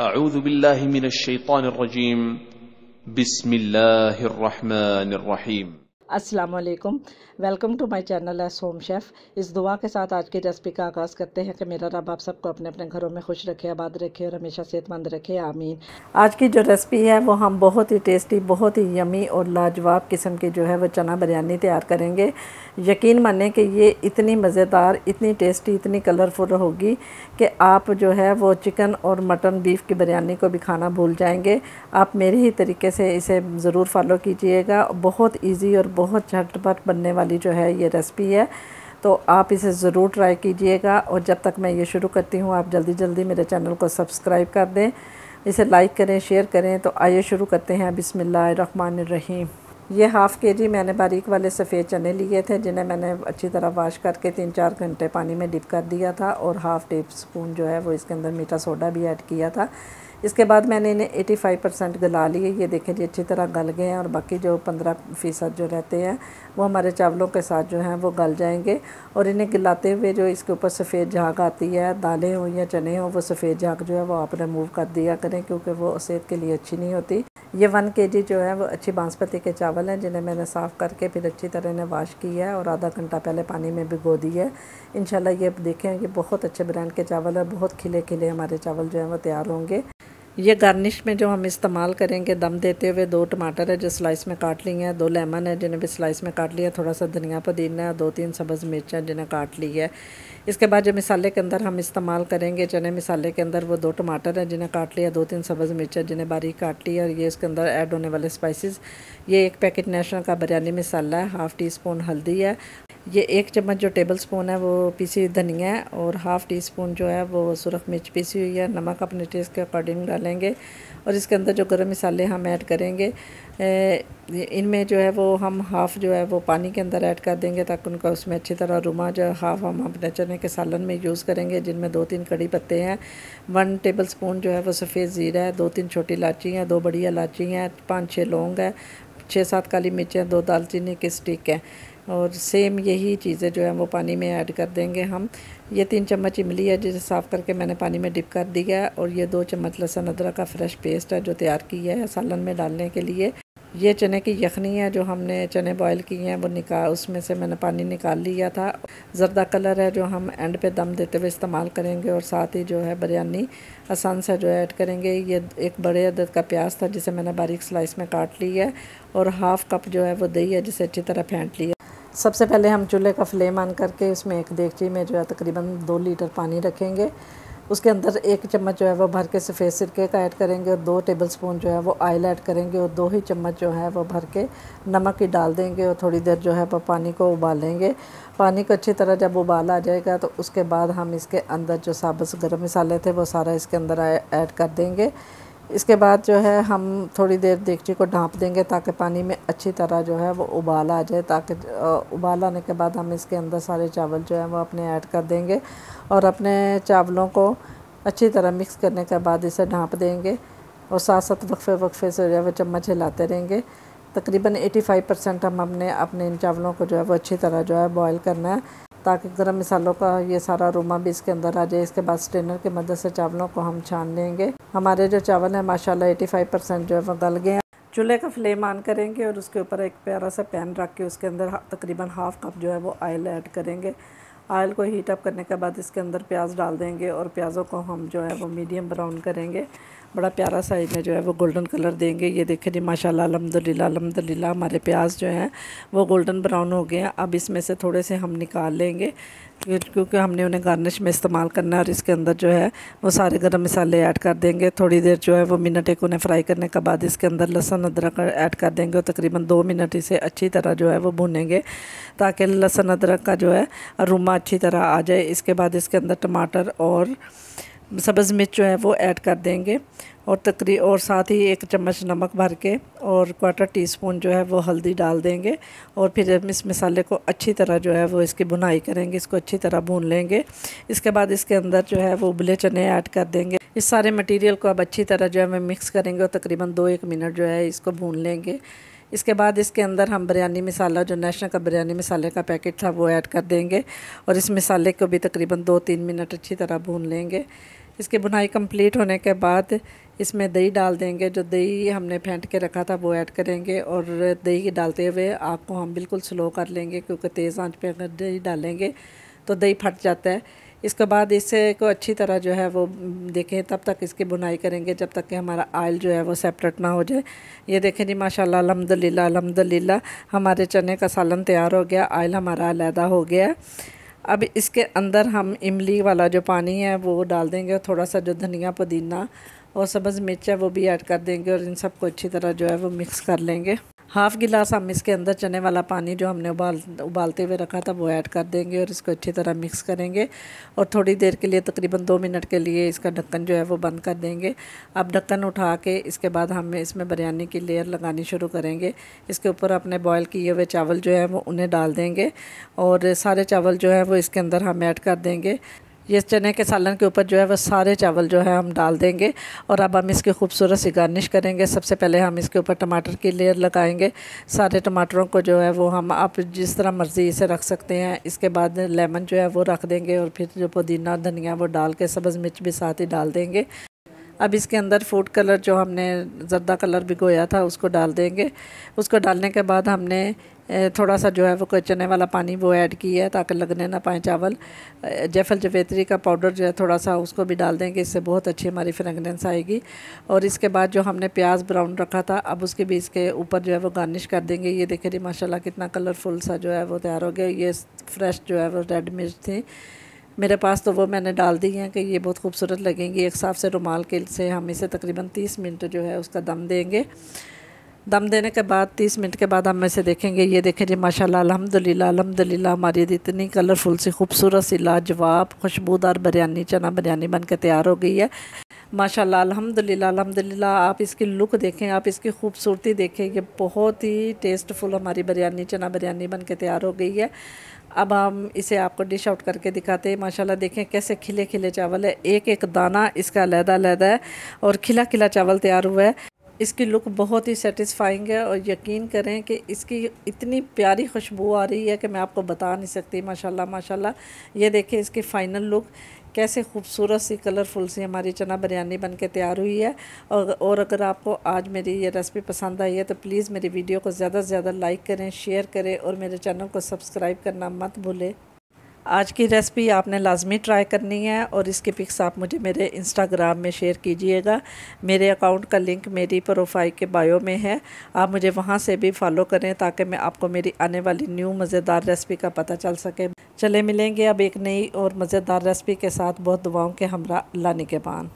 अऊज़ु बिल्लाहि मिनश शैतानिर रजीम बिस्मिल्लाहिर रहमानिर रहीम। अस्सलाम वालेकुम, welcome to my channel S home chef. इस दुआ के साथ आज की रेसिपी का आगाज़ करते हैं कि मेरा रब आप सबको अपने अपने घरों में खुश रखे, आबाद रखे और हमेशा सेहतमंद रखे, आमीन। आज की जो रेसिपी है वो हम बहुत ही टेस्टी, बहुत ही यमी और लाजवाब किस्म की जो है वो चना बिरयानी तैयार करेंगे। यकीन माने कि ये इतनी मज़ेदार, इतनी टेस्टी, इतनी कलरफुल होगी कि आप जो है वो चिकन और मटन बीफ की बिरयानी को भी खाना भूल जाएंगे। आप मेरे ही तरीके से इसे ज़रूर फॉलो कीजिएगा। बहुत इजी और बहुत झटपट बनने वाली जो है ये रेसिपी है, तो आप इसे ज़रूर ट्राई कीजिएगा। और जब तक मैं ये शुरू करती हूँ आप जल्दी जल्दी मेरे चैनल को सब्सक्राइब कर दें, इसे लाइक करें, शेयर करें। तो आइए शुरू करते हैं। बिस्मिल्लाहिर्रहमानिर्रहीम। ये हाफ़ केजी मैंने बारीक वाले सफ़ेद चने लिए थे, जिन्हें मैंने अच्छी तरह वाश करके 3-4 घंटे पानी में डिप कर दिया था और हाफ़ टी स्पून जो है वो इसके अंदर मीठा सोडा भी ऐड किया था। इसके बाद मैंने इन्हें 85% गला लिए। ये देखें जी अच्छी तरह गल गए हैं और बाकी जो 15% जो रहते हैं वो हमारे चावलों के साथ जो हैं वो गल जाएंगे। और इन्हें गलाते हुए जो इसके ऊपर सफ़ेद झाग आती है, दालें हो या चने हो, वो सफ़ेद झाग जो है वो आप रिमूव कर दिया करें, क्योंकि वो सेहत के लिए अच्छी नहीं होती। ये 1 केजी जो है वो अच्छी बासमती के चावल हैं, जिन्हें मैंने साफ़ करके फिर अच्छी तरह इन्हें वाश किया है और आधा घंटा पहले पानी में भिगो दी है। इंशाल्लाह ये देखें ये बहुत अच्छे ब्रांड के चावल है, बहुत खिले खिले हमारे चावल जो हैं वो तैयार होंगे। ये गार्निश में जो हम इस्तेमाल करेंगे दम देते हुए 2 टमाटर है जो स्लाइस में काट लिए हैं, 2 लेमन है जिन्हें भी स्लाइस में काट लिया, थोड़ा सा धनिया पुदीना है, 2-3 सब्ज़ मिर्च हैं जिन्हें काट ली है। इसके बाद जो मिसाले के अंदर हम इस्तेमाल करेंगे चने मिसाले के अंदर वो 2 टमाटर हैं जिन्हें काट लिया, 2-3 सब्ज़ मिर्च है जिन्हें बारीक काट लिया। और ये इसके अंदर ऐड होने वाले स्पाइसेस, ये 1 पैकेट नेशनल का बिरयानी मसाला है, हाफ़ टी स्पून हल्दी है, ये 1 चम्मच जो टेबल स्पून है वो पीसी हुई धनिया है और हाफ़ टी स्पून जो है वो सुरख मिर्च पीसी हुई है। नमक अपने टेस्ट के अकॉर्डिंग डालेंगे। और इसके अंदर जो गरम मसाले हम ऐड करेंगे इनमें जो है वो हम हाफ़ जो है वो पानी के अंदर ऐड कर देंगे ताकि उनका उसमें अच्छी तरह रुमा, जो हाफ़ हम अपने चने के सालन में यूज़ करेंगे, जिनमें 2-3 कड़ी पत्ते हैं, 1 टेबल स्पून जो है वो सफ़ेद ज़ीरा है, 2-3 छोटी इलायची हैं, 2 बड़ी इलायची हैं, 5-6 लौंग है, 6-7 काली मिर्चें, 2 दालचीनी के स्टिक हैं। और सेम यही चीज़ें जो है वो पानी में ऐड कर देंगे हम। ये 3 चम्मच इमली है जिसे साफ़ करके मैंने पानी में डिप कर दिया है। और ये 2 चम्मच लहसुन अदरक का फ्रेश पेस्ट है जो तैयार किया है सालन में डालने के लिए। ये चने की यखनी है जो हमने चने बॉयल किए हैं वो उसमें से मैंने पानी निकाल लिया था। जर्दा कलर है जो हम एंड पे दम देते हुए इस्तेमाल करेंगे। और साथ ही जो है बिरयानी आसान सा जो ऐड करेंगे। ये 1 बड़े अदद का प्याज था जिसे मैंने बारीक स्लाइस में काट ली है और हाफ़ कप जो है वो दही है जिसे अच्छी तरह फेंट लिया। सबसे पहले हम चूल्हे का फ्लेम ऑन करके उसमें एक देगची में जो है तकरीबन 2 लीटर पानी रखेंगे। उसके अंदर 1 चम्मच जो है वो भर के सफ़ेद सिरके का ऐड करेंगे और 2 टेबल स्पून जो है वो ऑयल ऐड करेंगे और 2 ही चम्मच जो है वो भर के नमक ही डाल देंगे और थोड़ी देर जो है वो पानी को उबालेंगे। पानी को अच्छी तरह जब उबाल आ जाएगा तो उसके बाद हम इसके अंदर जो साबुत गरम मसाले थे वो सारा इसके अंदर ऐड कर देंगे। इसके बाद जो है हम थोड़ी देर देगची को ढाँप देंगे ताकि पानी में अच्छी तरह जो है वो उबाल आ जाए। ताकि उबाल आने के बाद हम इसके अंदर सारे चावल जो है वो अपने ऐड कर देंगे और अपने चावलों को अच्छी तरह मिक्स करने के बाद इसे ढाँप देंगे और साथ साथ वक्फे से जो है वो चम्मच हिलाते रहेंगे। तकरीबन 85% हम अपने इन चावलों को जो है वो अच्छी तरह जो है बॉयल करना है ताकि गरम मसालों का ये सारा अरोमा भी इसके अंदर आ जाए। इसके बाद स्ट्रेनर की मदद से चावलों को हम छान लेंगे। हमारे जो चावल हैं माशाल्लाह 85% जो है वो गल गए हैं। चूल्हे का फ्लेम ऑन करेंगे और उसके ऊपर एक प्यारा सा पैन रख के उसके अंदर तकरीबन हाफ़ कप जो है वो ऑयल ऐड करेंगे। ऑयल को हीट अप करने के बाद इसके अंदर प्याज डाल देंगे और प्याज़ों को हम जो है वो मीडियम ब्राउन करेंगे। बड़ा प्यारा सा इन्हें जो है वो गोल्डन कलर देंगे। ये देखें जी माशाल्लाह अल्हम्दुलिल्लाह हमारे प्याज जो हैं वो गोल्डन ब्राउन हो गए हैं। अब इसमें से थोड़े से हम निकाल लेंगे क्योंकि हमने उन्हें गार्निश में इस्तेमाल करना है। और इसके अंदर जो है वो सारे गरम मसाले ऐड कर देंगे। थोड़ी देर जो है वो मिनट एक उन्हें फ्राई करने के बाद इसके अंदर लहसुन अदरक ऐड कर देंगे और तकरीबन 2 मिनट इसे अच्छी तरह जो है वो भूनेंगे ताकि लहसुन अदरक का जो है अरोमा अच्छी तरह आ जाए। इसके बाद इसके अंदर टमाटर और सब्ज़ मिर्च जो है वो ऐड कर देंगे और साथ ही 1 चम्मच नमक भर के और 1/4 टीस्पून जो है वो हल्दी डाल देंगे। और फिर इस मसाले को अच्छी तरह जो है वो इसकी भुनाई करेंगे, इसको अच्छी तरह भून लेंगे। इसके बाद इसके अंदर जो है वो उबले चने ऐड कर देंगे। इस सारे मटेरियल को अब अच्छी तरह जो है मैं मिक्स करेंगे और तकरीबन 2-1 मिनट जो है इसको भून लेंगे। इसके बाद इसके अंदर हम बिरयानी मसाला जो नेशनल का बिरयानी मसाले का पैकेट था वो ऐड कर देंगे और इस मसाले को भी तकरीबन 2-3 मिनट अच्छी तरह भून लेंगे। इसकी बुनाई कंप्लीट होने के बाद इसमें दही डाल देंगे। जो दही हमने फेंट के रखा था वो ऐड करेंगे और दही डालते हुए आग को हम बिल्कुल स्लो कर लेंगे, क्योंकि तेज़ आंच पे अगर दही डालेंगे तो दही फट जाता है। इसके बाद इससे को अच्छी तरह जो है वो देखें, तब तक इसकी बुनाई करेंगे जब तक कि हमारा आयल जो है वो सेपरेट ना हो जाए। ये देखें जी, माशाल्लाह अल्हम्दुलिल्लाह अल्हम्दुलिल्लाह हमारे चने का सालन तैयार हो गया, आयल हमारा अलहदा हो गया। अब इसके अंदर हम इमली वाला जो पानी है वो डाल देंगे, और थोड़ा सा जो धनिया पुदीना और सब्ज़ मिर्च है वो भी ऐड कर देंगे, और इन सबको अच्छी तरह जो है वो मिक्स कर लेंगे। हाफ़ गिलास हम इसके अंदर चने वाला पानी जो हमने उबालते हुए रखा था वो ऐड कर देंगे, और इसको अच्छी तरह मिक्स करेंगे, और थोड़ी देर के लिए तकरीबन 2 मिनट के लिए इसका ढक्कन जो है वो बंद कर देंगे। अब ढक्कन उठा के इसके बाद हम इसमें बिरयानी की लेयर लगानी शुरू करेंगे। इसके ऊपर अपने बॉयल किए हुए चावल जो है वो उन्हें डाल देंगे, और सारे चावल जो है वो इसके अंदर हम ऐड कर देंगे। ये चने के सालन के ऊपर जो है वह सारे चावल जो है हम डाल देंगे, और अब हम इसकी खूबसूरत सी गार्निश करेंगे। सबसे पहले हम इसके ऊपर टमाटर की लेयर लगाएंगे। सारे टमाटरों को जो है वो हम आप जिस तरह मर्ज़ी इसे रख सकते हैं। इसके बाद लेमन जो है वो रख देंगे, और फिर जो पुदीना धनिया वो डाल के सब्ज़ मिर्च भी साथ ही डाल देंगे। अब इसके अंदर फूड कलर जो हमने ज़र्दा कलर भिगोया था उसको डाल देंगे। उसको डालने के बाद हमने थोड़ा सा जो है वो चने वाला पानी वो ऐड किया है ताकि लगने ना पाए चावल। जायफल जावित्री का पाउडर जो है थोड़ा सा उसको भी डाल देंगे, इससे बहुत अच्छी हमारी फ्रेगनेंस आएगी। और इसके बाद जो हमने प्याज ब्राउन रखा था अब उसके भी इसके ऊपर जो है वो गार्निश कर देंगे। ये देखिए जी माशाल्लाह कितना कलरफुल सा जो है वो तैयार हो गया। ये फ्रेश जो है वो रेड मिर्च थी मेरे पास, तो वो मैंने डाल दी हैं कि ये बहुत खूबसूरत लगेंगी। एक साफ़ से रुमाल के से हम इसे तकरीबन 30 मिनट जो है उसका दम देंगे। दम देने के बाद 30 मिनट के बाद हम इसे देखेंगे। ये देखें जी माशाल्लाह अल्हम्दुलिल्लाह अल्हम्दुलिल्लाह हमारी इतनी कलरफुल सी खूबसूरत सी लाजवाब खुशबूदार बिरयानी चना बिरयानी बन के तैयार हो गई है माशाल्लाह अल्हम्दुलिल्लाह अल्हम्दुलिल्लाह। आप इसकी लुक देखें, आप इसकी खूबसूरती देखें, ये बहुत ही टेस्टफुल हमारी बिरयानी चना बिरयानी बन के तैयार हो गई है। अब हम इसे आपको डिश आउट करके दिखाते हैं। माशाल्लाह देखें कैसे खिले खिले चावल है, एक एक दाना इसका अलग-अलग है और खिला खिला चावल तैयार हुआ है। इसकी लुक बहुत ही सेटिस्फाइंग है, और यकीन करें कि इसकी इतनी प्यारी खुशबू आ रही है कि मैं आपको बता नहीं सकती। माशाल्लाह माशाल्लाह ये देखें इसकी फ़ाइनल लुक कैसे खूबसूरत सी कलरफुल सी हमारी चना बिरयानी बन के तैयार हुई है। और अगर आपको आज मेरी ये रेसिपी पसंद आई है तो प्लीज़ मेरी वीडियो को ज़्यादा से ज़्यादा लाइक करें, शेयर करें, और मेरे चैनल को सब्सक्राइब करना मत भूलें। आज की रेसिपी आपने लाजमी ट्राई करनी है, और इसकी पिक्स आप मुझे मेरे इंस्टाग्राम में शेयर कीजिएगा। मेरे अकाउंट का लिंक मेरी प्रोफाइल के बायो में है, आप मुझे वहां से भी फॉलो करें ताकि मैं आपको मेरी आने वाली न्यू मज़ेदार रेसिपी का पता चल सके। चले मिलेंगे अब एक नई और मज़ेदार रेसिपी के साथ। बहुत दुआओं के हमरा अल्लाह निगहबान।